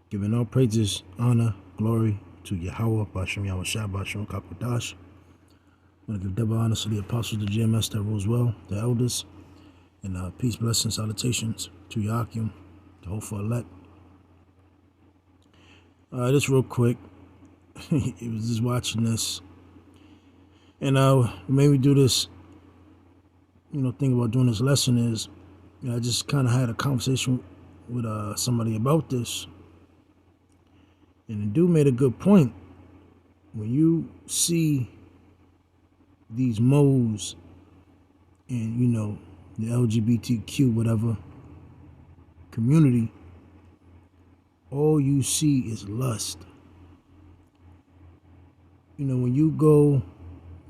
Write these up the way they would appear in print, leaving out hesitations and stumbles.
Giving all praises, honor, glory to Yahweh, Bashem Yahweh Shah, Bashem Kakodash. I want to give double honor to the apostles, the GMS that rules well, the elders, and peace, blessings, salutations to Yakim, the hopeful elect. Just real quick, it was just watching this, and what made me do this, think about doing this lesson is, I just kind of had a conversation with somebody about this, and the dude made a good point. When you see these moles and, the LGBTQ, whatever, community, all you see is lust. When you go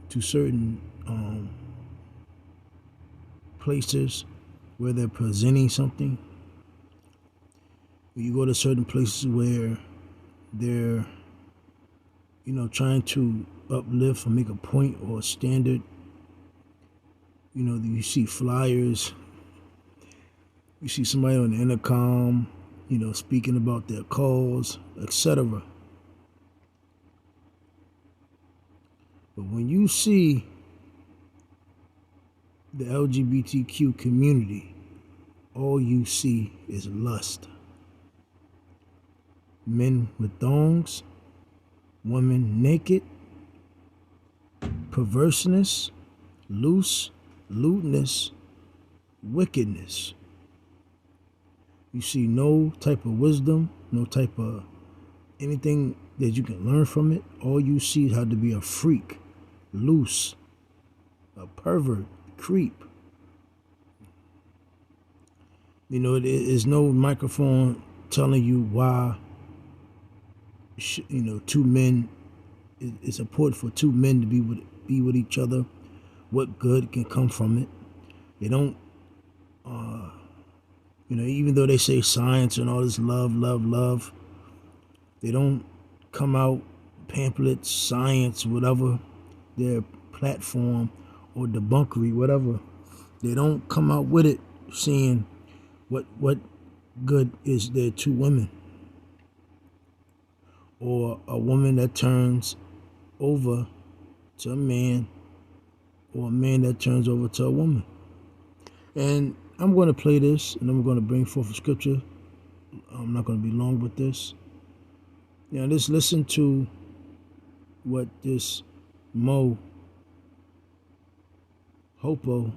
to certain places where they're presenting something, when you go to certain places where they're, trying to uplift or make a point or a standard, you see flyers, you see somebody on the intercom, speaking about their cause, etc. But when you see the LGBTQ community, all you see is lust. Men with thongs, women naked, perverseness, lewdness, wickedness. You see no type of wisdom, no type of anything that you can learn from it. All you see is how to be a freak, loose, a pervert, creep. It is no microphone telling you why, two men, it's important for two men to be with each other, what good can come from it. They don't, even though they say science and all this love, they don't come out pamphlets, science, whatever, their platform or debunkery, whatever. They don't come out with it saying what good is there to women, or a woman that turns over to a man, or a man that turns over to a woman. And I'm going to play this, and I'm going to bring forth a scripture. I'm not going to be long with this. Just listen to what this Mo Hopo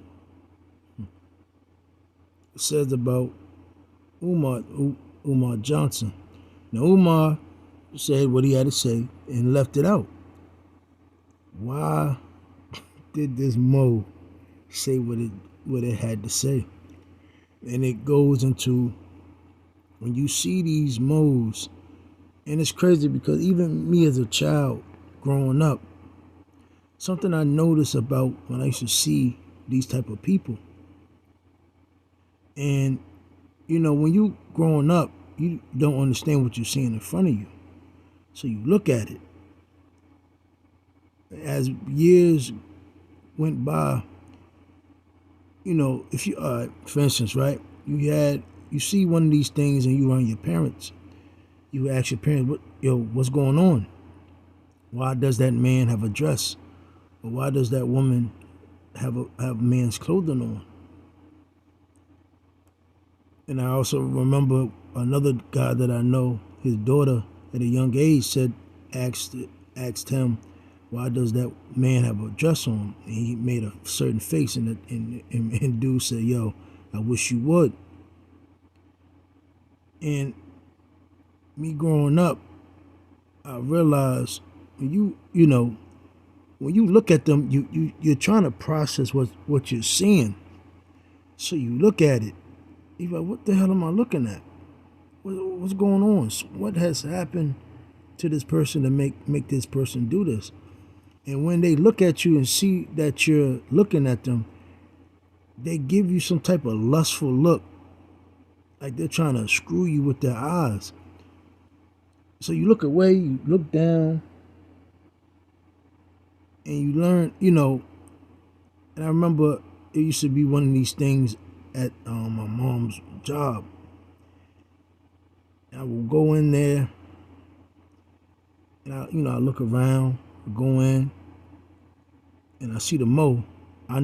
says about Umar Johnson. Now, Umar said what he had to say and left it out. Why did this Mo say what it had to say? And it goes into, when you see these Mo's, and it's crazy because even me as a child growing up, something I noticed about when I used to see these type of people, and when you growing up, you don't understand what you're seeing in front of you, so you look at it. As years went by, if you for instance, right, you see one of these things and you around your parents, you ask your parents, what's going on? Why does that man have a dress? Or why does that woman have man's clothing on? And I also remember another guy that I know, his daughter at a young age asked him, why does that man have a dress on? And he made a certain face, and dude said, yo, I wish you would. And me growing up, I realized when you look at them, you're trying to process what you're seeing. So you look at it, you're like, what the hell am I looking at? What's going on? What has happened to this person to make this person do this? And when they look at you and see that you're looking at them, they give you some type of lustful look, like they're trying to screw you with their eyes. So you look away, you look down, and you learn, and I remember it used to be one of these things at my mom's job. I will go in there, and I look around, go in, and I see the Mo. I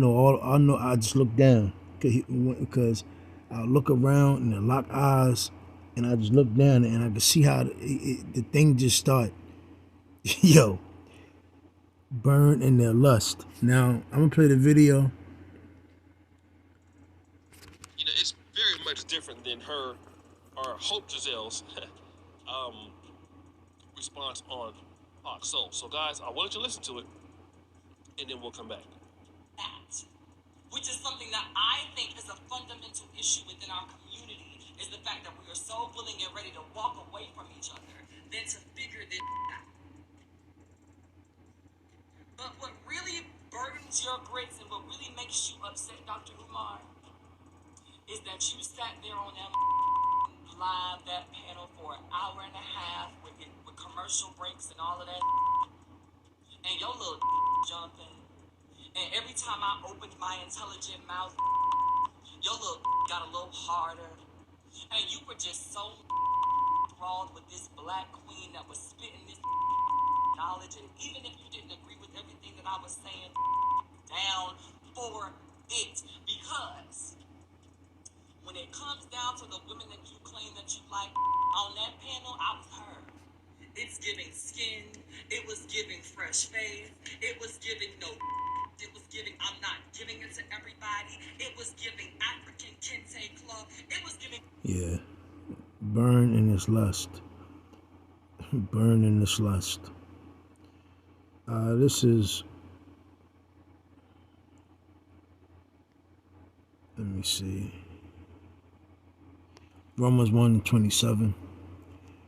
just look down because I look around and I lock eyes, and I just look down and I can see how the thing just start, yo, burn in their lust. Now I'm gonna play the video. It's very much different than her or Hope Giselle's response on Fox Soul. So, guys, I want you to listen to it, and then we'll come back. That, which is something that I think is a fundamental issue within our community, is the fact that we are so willing and ready to walk away from each other than to figure this out. But what really burdens your grits and what really makes you upset, Dr. Umar, is that you sat there on that live, that panel for an hour and a half with commercial breaks and all of that, and your little jumping. And every time I opened my intelligent mouth, your little got a little harder. And you were just so enthralled with this black queen that was spitting this knowledge. And even if you didn't agree with everything that I was saying, down for it. Because when it comes down to the women that you claim that you like, on that panel, I was her. It's giving skin. It was giving fresh face. It was giving no. It was giving, I'm not giving it to everybody. It was giving African Kente Club. It was giving. Yeah. Burn in this lust. Burn in this lust. This is. Let me see. Romans 1:27.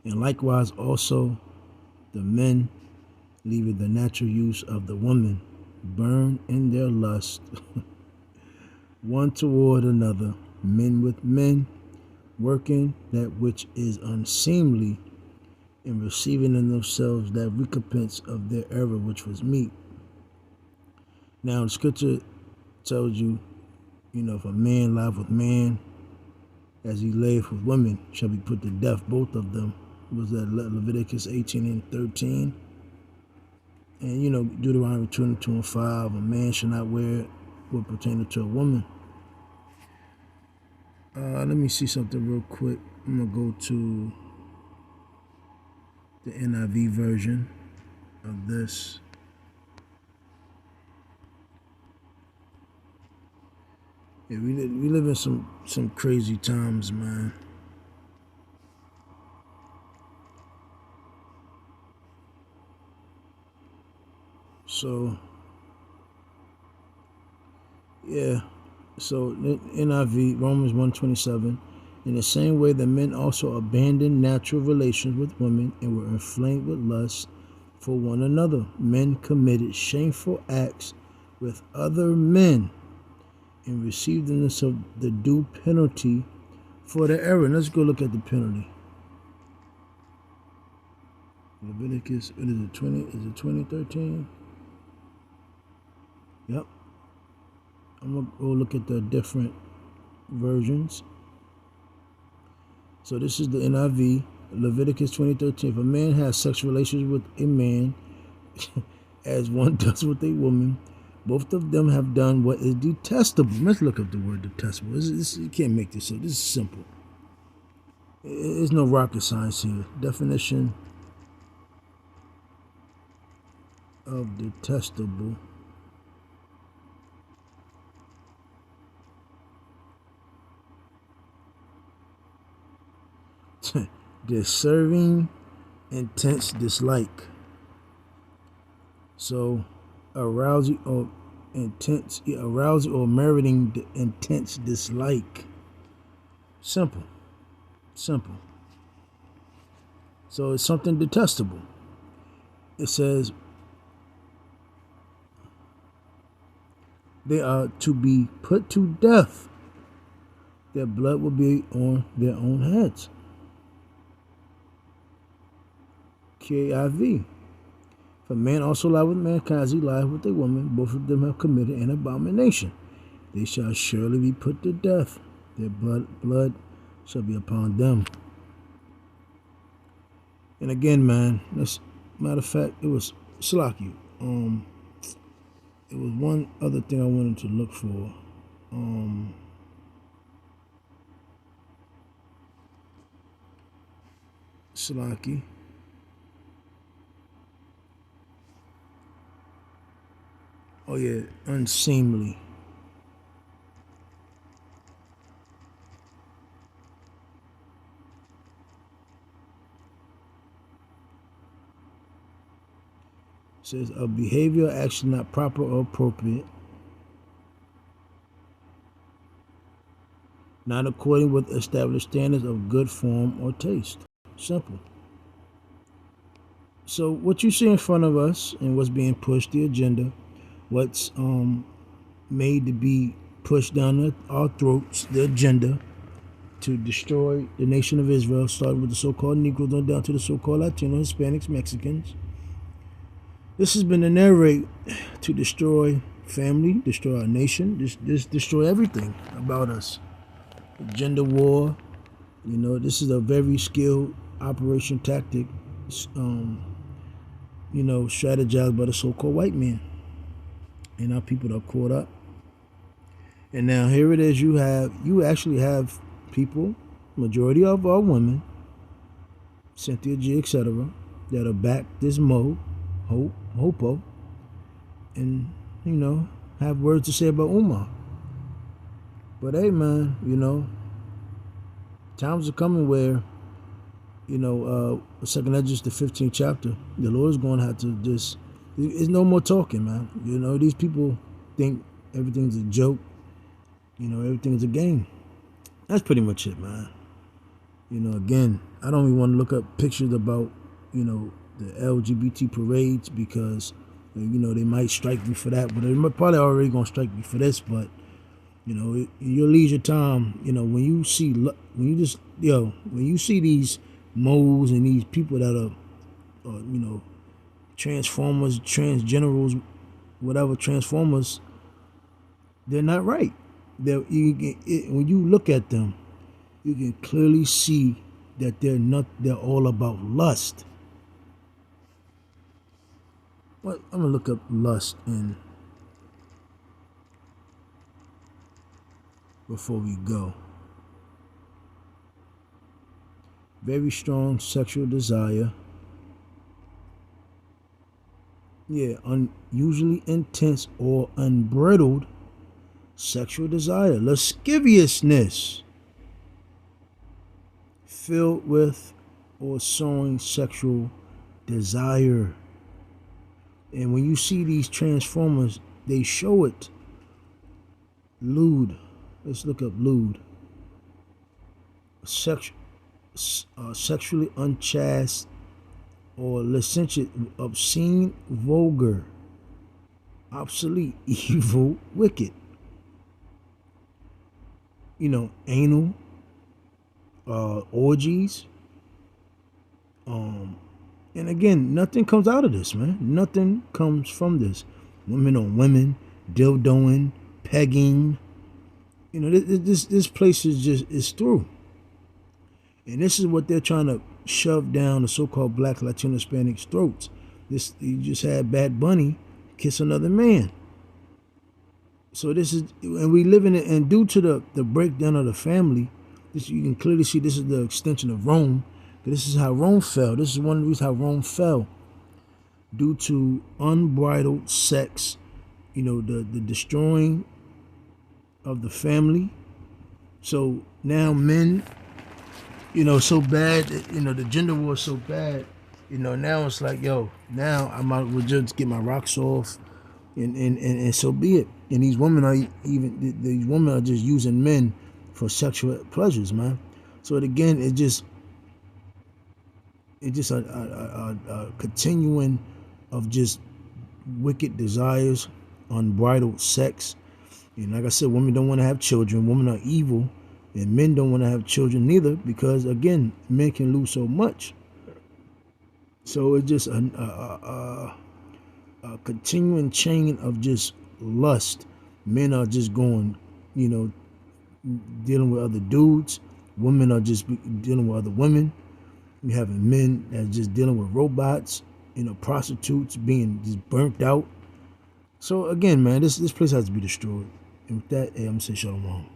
And likewise also the men, leaving the natural use of the woman, burn in their lust, one toward another, men with men, working that which is unseemly, and receiving in themselves that recompense of their error which was meet. Now the scripture tells you, if a man lie with man, as he layeth with women, shall be put to death, both of them. Was that Leviticus 18:13? And Deuteronomy 22:5, a man shall not wear what pertaining to a woman. Let me see something real quick. I'm gonna go to the NIV version of this. Yeah, we live in some crazy times, man. So, yeah. So, NIV, Romans 1:27. In the same way, the men also abandoned natural relations with women and were inflamed with lust for one another. Men committed shameful acts with other men and received in themselves the due penalty for their error. And let's go look at the penalty. Leviticus, is it 2013? Yep. I'm going to go look at the different versions. So this is the NIV, Leviticus 20:13. If a man has sexual relations with a man, as one does with a woman, both of them have done what is detestable. Let's look up the word detestable. You can't make this up. This is simple. There's no rocket science here. Definition of detestable. Deserving intense dislike. So arousal or meriting the intense dislike. Simple. So it's something detestable. It says they are to be put to death. Their blood will be on their own heads. KIV. If a man also lie with mankind as he lied with a woman, both of them have committed an abomination. They shall surely be put to death. Their blood shall be upon them. And again, man, that's matter of fact, it was Slocky. It was one other thing I wanted to look for. Slocky. Oh yeah, unseemly. It says a behavior or action not proper or appropriate, not according with established standards of good form or taste. Simple. So what you see in front of us and what's being pushed, the agenda, what's made to be pushed down our throats, the agenda to destroy the nation of Israel, starting with the so-called Negroes on down to the so-called Latino, Hispanics, Mexicans. This has been the narrate to destroy family, destroy our nation, destroy everything about us. Gender war, this is a very skilled operation tactic, strategized by the so-called white man. And our people are caught up. And now here it is, you actually have people, majority of our women, Cynthia G, etc., that are back this Hopo, and, have words to say about Umar. But hey, man, times are coming where, Second Esdras, the 15th chapter, the Lord is going to have to just, there's no more talking, man. These people think everything's a joke, everything's a game. That's pretty much it, man. Again, I don't even want to look up pictures about, the LGBT parades because, they might strike me for that, but they're probably already going to strike me for this, but, in your leisure time, when you see these moles and these people that are, transformers, transgenerals, whatever, transformers, they're not right. When you look at them, you can clearly see that they're all about lust. Well, I'm gonna look up lust before we go. Very strong sexual desire. Yeah, unusually intense or unbridled sexual desire. Lasciviousness. Filled with or sowing sexual desire. And when you see these transformers, they show it. Lewd. Let's look up lewd. Sexually unchaste or licentious, obscene, vulgar, obsolete, evil, wicked. Anal, orgies. And again, nothing comes out of this, man. Nothing comes from this. Women on women, dildoing, pegging. This place is through. And this is what they're trying to shove down the so-called Black, Latino, Hispanics' throats. You just had Bad Bunny kiss another man. So this is, and we live in it, and due to the breakdown of the family, you can clearly see this is the extension of Rome. This is how Rome fell. This is one of the reasons how Rome fell. Due to unbridled sex, the destroying of the family. So now men, so bad, the gender war is so bad, now it's like, now I might well just get my rocks off and so be it. And these women are just using men for sexual pleasures, man. So again, it's just a continuing of just wicked desires, unbridled sex. And like I said, women don't want to have children. Women are evil, and men don't want to have children neither, because again, men can lose so much. So it's just a continuing chain of just lust. Men are just going, dealing with other dudes. Women are just dealing with other women. You having men that's just dealing with robots, prostitutes being just burnt out. So again, man, this place has to be destroyed. And with that, I'm gonna say shalom.